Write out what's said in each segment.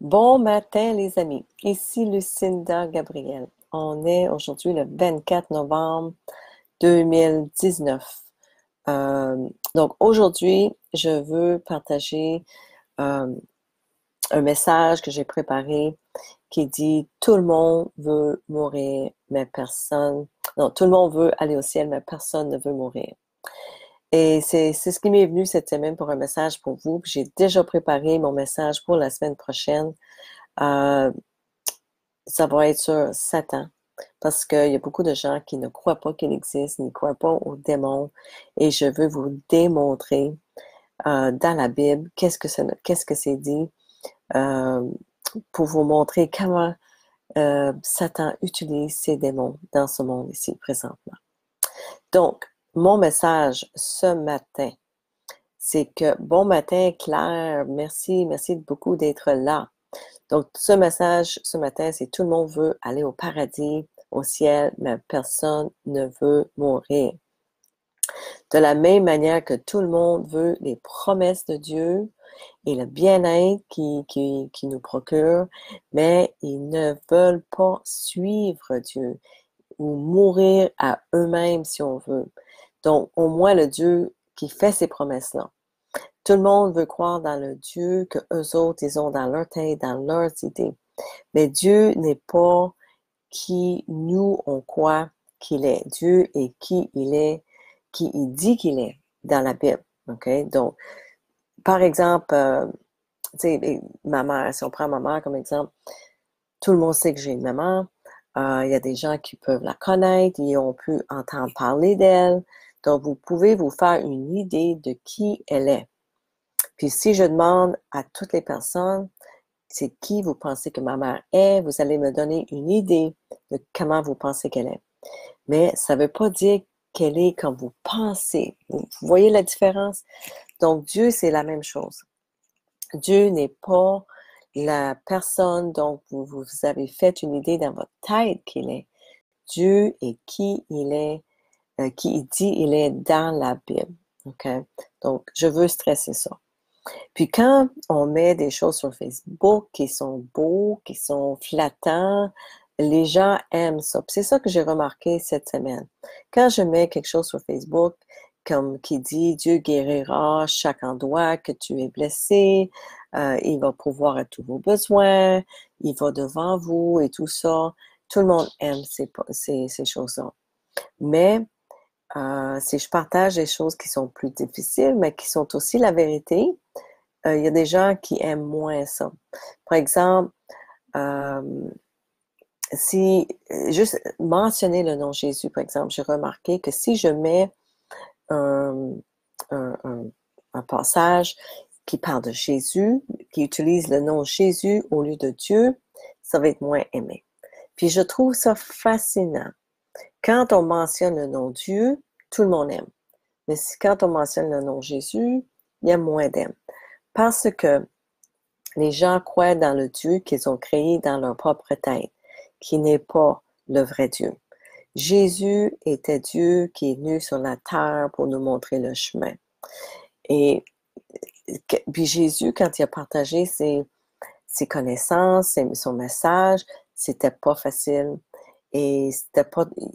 Bon matin, les amis. Ici Lucinda Gabriel. On est aujourd'hui le 24 novembre 2019. Donc aujourd'hui, je veux partager euh, un message que j'ai préparé qui dit tout le monde veut mourir, mais personne. Non, tout le monde veut aller au ciel, mais personne ne veut mourir. Et c'est ce qui m'est venu cette semaine pour un message pour vous. J'ai déjà préparé mon message pour la semaine prochaine. Euh, Ça va être sur Satan, parce qu'il y a beaucoup de gens qui ne croient pas qu'il existe, n'y croient pas aux démons, et je veux vous démontrer dans la Bible qu'est-ce que c'est dit, euh, pour vous montrer comment Satan utilise ces démons dans ce monde ici présentement. Donc, mon message ce matin, c'est que bon matin Claire, merci beaucoup d'être là. Donc, ce message ce matin, c'est tout le monde veut aller au paradis, au ciel, mais personne ne veut mourir. De la même manière que tout le monde veut les promesses de Dieu et le bien-être qui nous procure, mais ils ne veulent pas suivre Dieu ou mourir à eux-mêmes si on veut. Donc, au moins le Dieu qui fait ces promesses-là. Tout le monde veut croire dans le Dieu que eux autres, ils ont dans leur tête, dans leurs idées. Mais Dieu n'est pas qui nous, on croit qu'il est. Dieu est qui il dit qu'il est dans la Bible. OK? Donc, par exemple, tu sais, ma mère, si on prend ma mère comme exemple, tout le monde sait que j'ai une maman. Il y a des gens qui peuvent la connaître, ils ont pu entendre parler d'elle. Donc, vous pouvez vous faire une idée de qui elle est. Puis, si je demande à toutes les personnes, c'est qui vous pensez que ma mère est, vous allez me donner une idée de comment vous pensez qu'elle est. Mais ça ne veut pas dire qu'elle est comme vous pensez. Vous voyez la différence? Donc, Dieu, c'est la même chose. Dieu n'est pas la personne dont vous avez fait une idée dans votre tête qu'il est. Dieu est qui il est, qui il dit il est dans la Bible. OK? Donc, je veux stresser ça. Puis quand on met des choses sur Facebook qui sont beaux, qui sont flattants, les gens aiment ça. Puis c'est ça que j'ai remarqué cette semaine. Quand je mets quelque chose sur Facebook comme qui dit Dieu guérira chaque endroit que tu es blessé, il va pourvoir à tous vos besoins, il va devant vous et tout ça, tout le monde aime ces choses-là. Mais si je partage des choses qui sont plus difficiles, mais qui sont aussi la vérité, il y a des gens qui aiment moins ça. Par exemple, euh, si juste mentionner le nom Jésus, par exemple, j'ai remarqué que si je mets un, un, un, un passage qui parle de Jésus, qui utilise le nom Jésus au lieu de Dieu, ça va être moins aimé. Puis je trouve ça fascinant. Quand on mentionne le nom Dieu, tout le monde aime. Mais quand on mentionne le nom Jésus, il y a moins d'aime. Parce que les gens croient dans le Dieu qu'ils ont créé dans leur propre tête, qui n'est pas le vrai Dieu. Jésus était Dieu qui est venu sur la terre pour nous montrer le chemin. Et puis Jésus, quand il a partagé ses connaissances, son message, c'était pas facile. Et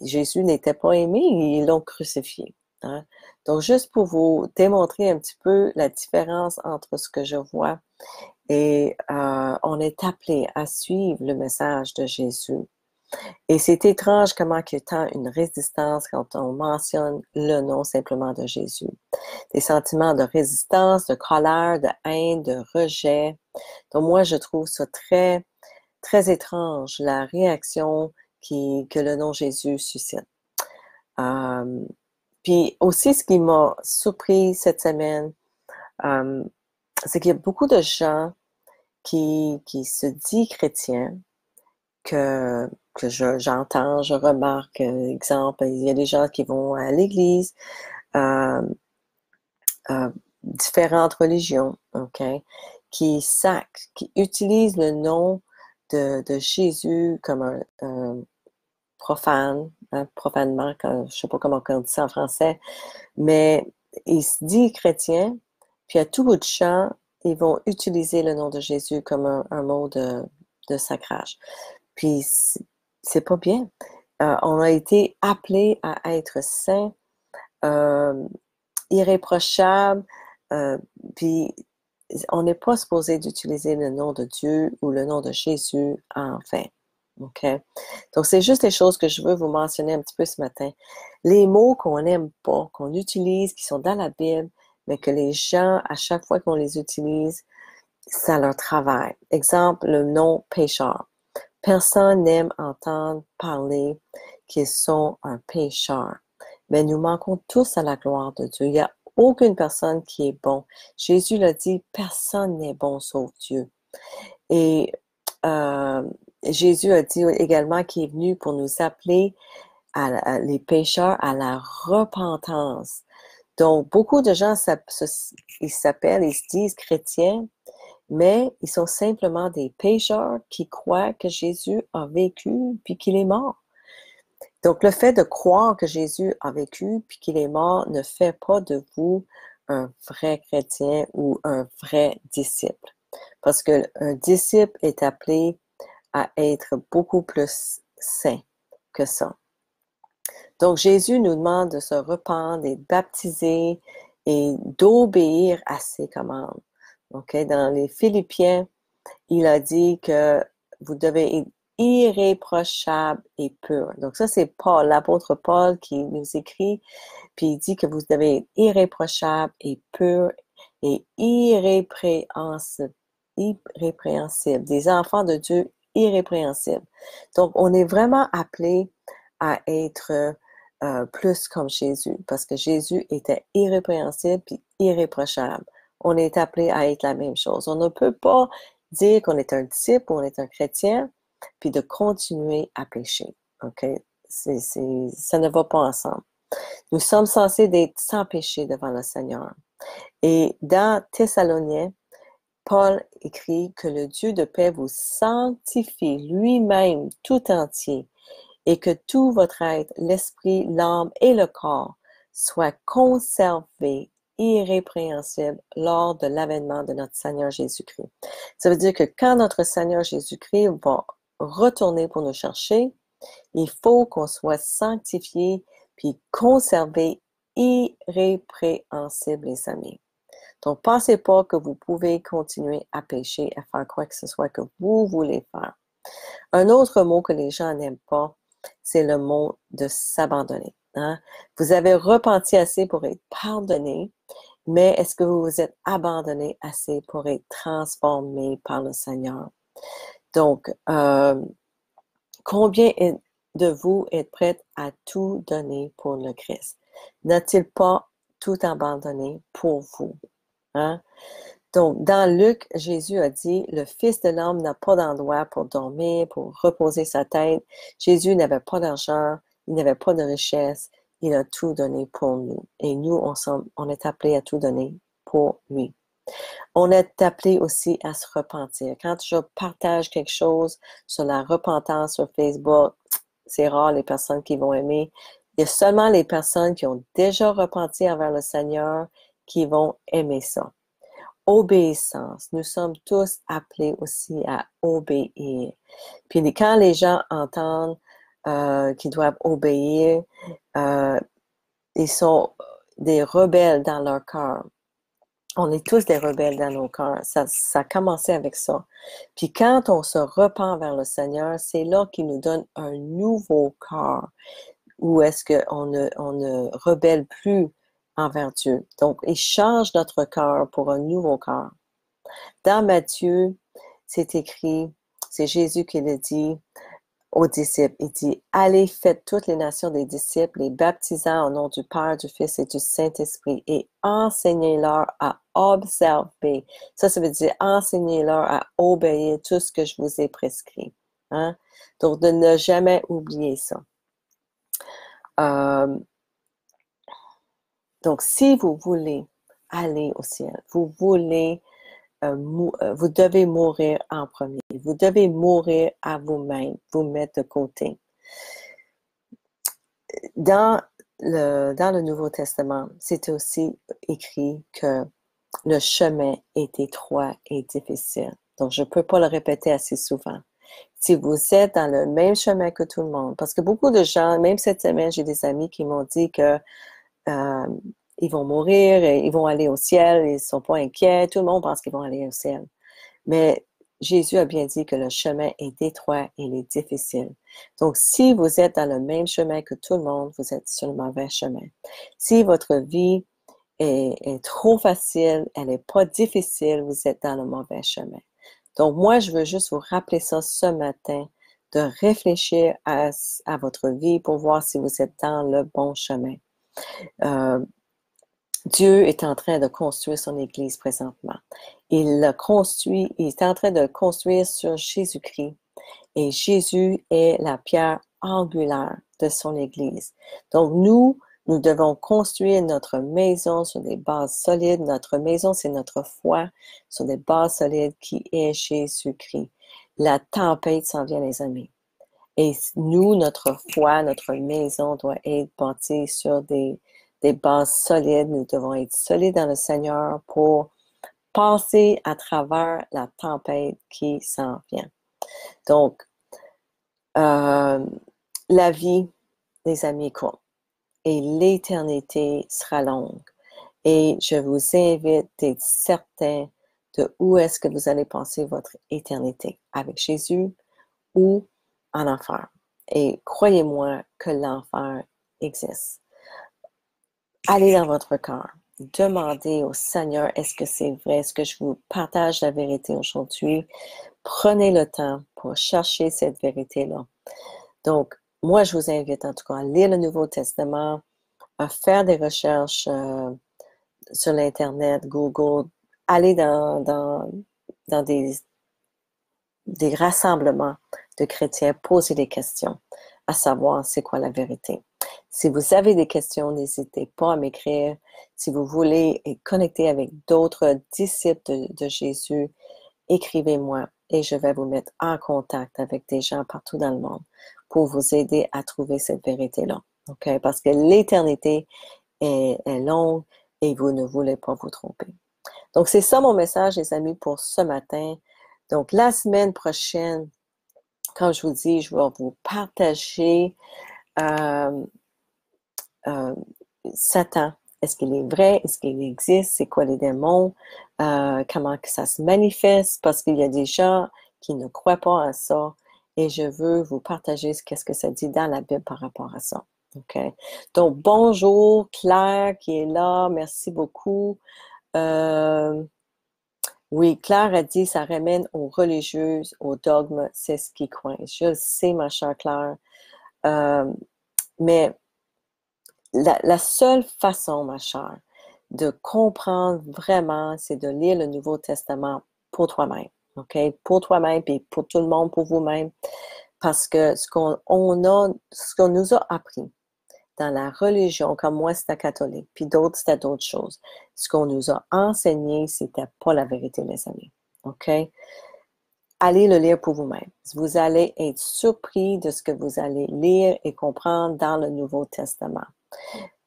Jésus n'était pas aimé, ils l'ont crucifié. Hein? Donc, juste pour vous démontrer un petit peu la différence entre ce que je vois. Et on est appelé à suivre le message de Jésus. Et c'est étrange comment il y a tant une résistance quand on mentionne le nom simplement de Jésus. Des sentiments de résistance, de colère, de haine, de rejet. Donc moi, je trouve ça très, très étrange, la réaction que le nom Jésus suscite. Euh, Puis aussi, ce qui m'a surpris cette semaine, euh, c'est qu'il y a beaucoup de gens qui se dit chrétien, que j'entends, je remarque, exemple, il y a des gens qui vont à l'église, euh, euh, différentes religions, OK, qui utilisent le nom de Jésus comme un profane, hein, profanement, je ne sais pas comment on dit ça en français, mais il se dit chrétien, puis à tout bout de champ, ils vont utiliser le nom de Jésus comme un mot de sacrage. Puis, c'est pas bien. On a été appelés à être saints, irréprochables, puis on n'est pas supposé d'utiliser le nom de Dieu ou le nom de Jésus en vain. OK? Donc, c'est juste les choses que je veux vous mentionner un petit peu ce matin. Les mots qu'on n'aime pas, qu'on utilise, qui sont dans la Bible, mais que les gens, à chaque fois qu'on les utilise, ça leur travaille. Exemple, le nom pécheur. Personne n'aime entendre parler qu'ils sont un pécheur. Mais nous manquons tous à la gloire de Dieu. Il n'y a aucune personne qui est bon. Jésus l'a dit, personne n'est bon sauf Dieu. Et Jésus a dit également qu'il est venu pour nous appeler les pécheurs à la repentance. Donc, beaucoup de gens, ils s'appellent, ils se disent chrétiens, mais ils sont simplement des pécheurs qui croient que Jésus a vécu puis qu'il est mort. Donc, le fait de croire que Jésus a vécu puis qu'il est mort ne fait pas de vous un vrai chrétien ou un vrai disciple. Parce qu'un disciple est appelé à être beaucoup plus saint que ça. Donc, Jésus nous demande de se rependre et de baptiser et d'obéir à ses commandes. Okay? Dans les Philippiens, il a dit que vous devez être irréprochable et pur. Donc ça, c'est Paul, l'apôtre Paul qui nous écrit, puis il dit que vous devez être irréprochable et pur et irrépréhensible, des enfants de Dieu irrépréhensibles. Donc, on est vraiment appelé à être plus comme Jésus, parce que Jésus était irrépréhensible puis irréprochable. On est appelé à être la même chose. On ne peut pas dire qu'on est un disciple ou on est un chrétien, puis de continuer à pécher. OK? Ça ne va pas ensemble. Nous sommes censés être sans péché devant le Seigneur. Et dans Thessaloniens, Paul écrit que le Dieu de paix vous sanctifie lui-même tout entier et que tout votre être, l'esprit, l'âme et le corps soient conservés irrépréhensibles lors de l'avènement de notre Seigneur Jésus-Christ. Ça veut dire que quand notre Seigneur Jésus-Christ va retourner pour nous chercher, il faut qu'on soit sanctifié puis conservé irrépréhensible, les amis. Donc, pensez pas que vous pouvez continuer à pécher, à faire quoi que ce soit que vous voulez faire. Un autre mot que les gens n'aiment pas, c'est le mot de s'abandonner. Hein? Vous avez repenti assez pour être pardonné, mais est-ce que vous vous êtes abandonné assez pour être transformé par le Seigneur? Donc, combien de vous êtes prêts à tout donner pour le Christ? N'a-t-il pas tout abandonné pour vous? Hein? Donc, dans Luc, Jésus a dit, le Fils de l'homme n'a pas d'endroit pour dormir, pour reposer sa tête. Jésus n'avait pas d'argent, il n'avait pas de richesse, il a tout donné pour nous. Et nous, on est appelés à tout donner pour lui. On est appelé aussi à se repentir. Quand je partage quelque chose sur la repentance sur Facebook, c'est rare les personnes qui vont aimer. Il y a seulement les personnes qui ont déjà repenti envers le Seigneur qui vont aimer ça. Obéissance. Nous sommes tous appelés aussi à obéir. Puis quand les gens entendent qu'ils doivent obéir, ils sont des rebelles dans leur cœur. On est tous des rebelles dans nos cœurs. Ça a commencé avec ça. Puis quand on se repent vers le Seigneur, c'est là qu'il nous donne un nouveau cœur. Où est-ce qu'on ne rebelle plus envers Dieu. Donc, il change notre cœur pour un nouveau cœur. Dans Matthieu, c'est écrit, c'est Jésus qui le dit aux disciples. Il dit, allez, faites toutes les nations des disciples, les baptisant au nom du Père, du Fils et du Saint-Esprit, et enseignez-leur à observer. Ça veut dire enseignez-leur à obéir tout ce que je vous ai prescrit. Hein? Donc, de ne jamais oublier ça. Donc, si vous voulez aller au ciel, vous devez mourir en premier. Vous devez mourir à vous-même, vous mettre de côté. Dans le Nouveau Testament, c'est aussi écrit que le chemin est étroit et difficile. Donc, je ne peux pas le répéter assez souvent. Si vous êtes dans le même chemin que tout le monde, parce que beaucoup de gens, même cette semaine, j'ai des amis qui m'ont dit que ils vont mourir, et ils vont aller au ciel, ils ne sont pas inquiets, tout le monde pense qu'ils vont aller au ciel. Mais Jésus a bien dit que le chemin est étroit et il est difficile. Donc, si vous êtes dans le même chemin que tout le monde, vous êtes sur le mauvais chemin. Si votre vie est trop facile, elle n'est pas difficile, vous êtes dans le mauvais chemin. Donc, moi, je veux juste vous rappeler ça ce matin, de réfléchir à votre vie pour voir si vous êtes dans le bon chemin. Dieu est en train de construire son Église présentement. Il est en train de le construire sur Jésus-Christ. Et Jésus est la pierre angulaire de son Église. Donc, nous devons construire notre maison sur des bases solides. Notre maison, c'est notre foi sur des bases solides qui est Jésus-Christ. La tempête s'en vient, les amis. Et nous, notre foi, notre maison doit être bâtie sur des bases solides. Nous devons être solides dans le Seigneur pour passer à travers la tempête qui s'en vient. Donc, la vie, les amis, est courte et l'éternité sera longue. Et je vous invite d'être certain de où est-ce que vous allez passer votre éternité, avec Jésus ou en enfer. Et croyez-moi que l'enfer existe. Allez dans votre cœur. Demandez au Seigneur, est-ce que c'est vrai? Est-ce que je vous partage la vérité aujourd'hui? Prenez le temps pour chercher cette vérité-là. Donc, moi, je vous invite en tout cas à lire le Nouveau Testament, à faire des recherches sur l'Internet, Google, aller dans des rassemblements de chrétiens, poser des questions, à savoir c'est quoi la vérité. Si vous avez des questions, n'hésitez pas à m'écrire. Si vous voulez être connecté avec d'autres disciples de Jésus, écrivez-moi et je vais vous mettre en contact avec des gens partout dans le monde pour vous aider à trouver cette vérité-là. Okay? Parce que l'éternité est longue et vous ne voulez pas vous tromper. Donc, c'est ça mon message, les amis, pour ce matin. Donc, la semaine prochaine, comme je vous dis, je vais vous partager Satan. Est-ce qu'il est vrai? Est-ce qu'il existe? C'est quoi les démons? Comment que ça se manifeste? Parce qu'il y a des gens qui ne croient pas à ça. Et je veux vous partager qu'est-ce que ça dit dans la Bible par rapport à ça. OK? Donc, bonjour, Claire qui est là. Merci beaucoup. Oui, Claire a dit, ça ramène aux religieuses, aux dogmes, c'est ce qui coince. Je le sais, ma chère Claire. Mais la seule façon, ma chère, de comprendre vraiment, c'est de lire le Nouveau Testament pour toi-même. OK? Pour toi-même, puis pour tout le monde, pour vous-même. Parce que ce qu'on nous a appris dans la religion, comme moi, c'était catholique, puis d'autres, c'était d'autres choses. Ce qu'on nous a enseigné, c'était pas la vérité, mes amis. OK? Allez le lire pour vous-même. Vous allez être surpris de ce que vous allez lire et comprendre dans le Nouveau Testament.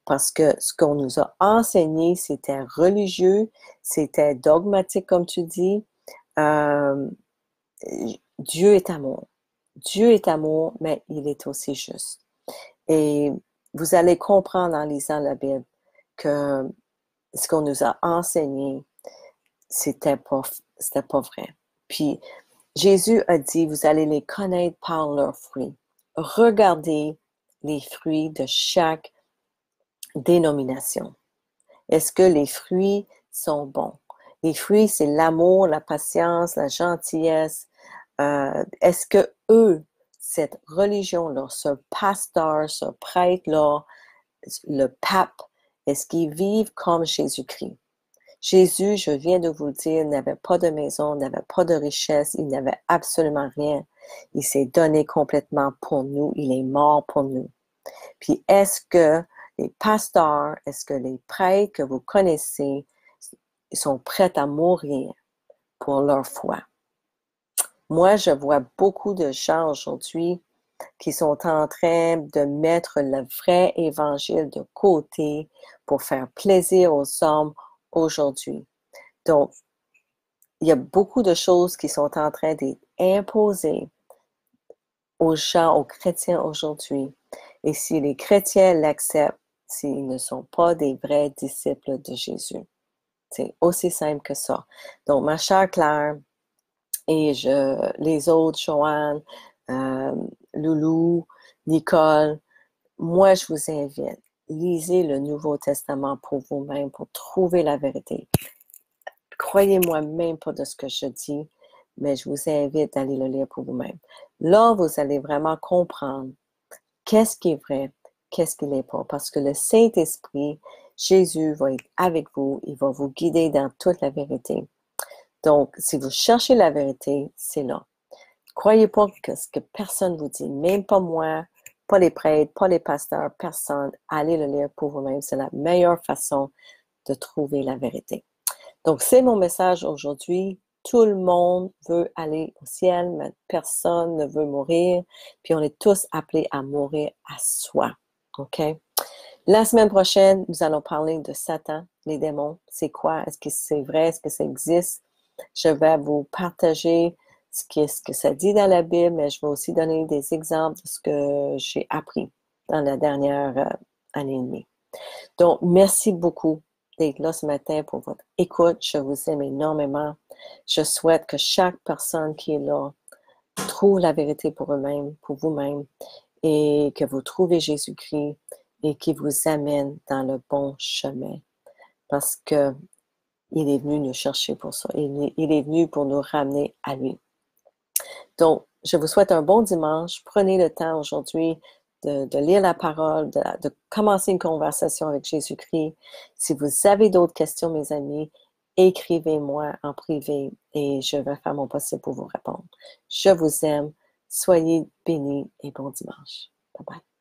Parce que ce qu'on nous a enseigné, c'était religieux, c'était dogmatique, comme tu dis. Dieu est amour. Dieu est amour, mais il est aussi juste. Et vous allez comprendre en lisant la Bible que ce qu'on nous a enseigné, c'était pas vrai. Puis, Jésus a dit, vous allez les connaître par leurs fruits. Regardez les fruits de chaque dénomination. Est-ce que les fruits sont bons? Les fruits, c'est l'amour, la patience, la gentillesse. Est-ce que eux, cette religion-là, ce pasteur, ce prêtre-là, le pape, est-ce qu'ils vivent comme Jésus-Christ? Jésus, je viens de vous le dire, n'avait pas de maison, n'avait pas de richesse, il n'avait absolument rien. Il s'est donné complètement pour nous, il est mort pour nous. Puis est-ce que les pasteurs, est-ce que les prêtres que vous connaissez sont prêts à mourir pour leur foi? Moi, je vois beaucoup de gens aujourd'hui qui sont en train de mettre le vrai évangile de côté pour faire plaisir aux hommes aujourd'hui. Donc, il y a beaucoup de choses qui sont en train d'être imposées aux gens, aux chrétiens aujourd'hui. Et si les chrétiens l'acceptent, s'ils ne sont pas des vrais disciples de Jésus. C'est aussi simple que ça. Donc, ma chère Claire et les autres, Joanne, Loulou, Nicole, moi, je vous invite, lisez le Nouveau Testament pour vous-même, pour trouver la vérité. Croyez-moi même pas de ce que je dis, mais je vous invite à aller le lire pour vous-même. Là, vous allez vraiment comprendre qu'est-ce qui est vrai, qu'est-ce qui n'est pas, parce que le Saint-Esprit, Jésus va être avec vous, il va vous guider dans toute la vérité. Donc, si vous cherchez la vérité, c'est là. Croyez pas que ce que personne vous dit, même pas moi, pas les prêtres, pas les pasteurs, personne. Allez le lire pour vous-même. C'est la meilleure façon de trouver la vérité. Donc, c'est mon message aujourd'hui. Tout le monde veut aller au ciel, mais personne ne veut mourir. Puis on est tous appelés à mourir à soi. OK? La semaine prochaine, nous allons parler de Satan, les démons. C'est quoi? Est-ce que c'est vrai? Est-ce que ça existe? Je vais vous partager ce que ça dit dans la Bible, mais je vais aussi donner des exemples de ce que j'ai appris dans la dernière année et demie. Donc, merci beaucoup d'être là ce matin pour votre écoute. Je vous aime énormément. Je souhaite que chaque personne qui est là trouve la vérité pour eux-mêmes, pour vous-même, et que vous trouvez Jésus-Christ et qu'il vous amène dans le bon chemin. Parce que il est venu nous chercher pour ça. Il est venu pour nous ramener à lui. Donc, je vous souhaite un bon dimanche. Prenez le temps aujourd'hui de lire la parole, de commencer une conversation avec Jésus-Christ. Si vous avez d'autres questions, mes amis, écrivez-moi en privé et je vais faire mon possible pour vous répondre. Je vous aime. Soyez bénis et bon dimanche. Bye bye.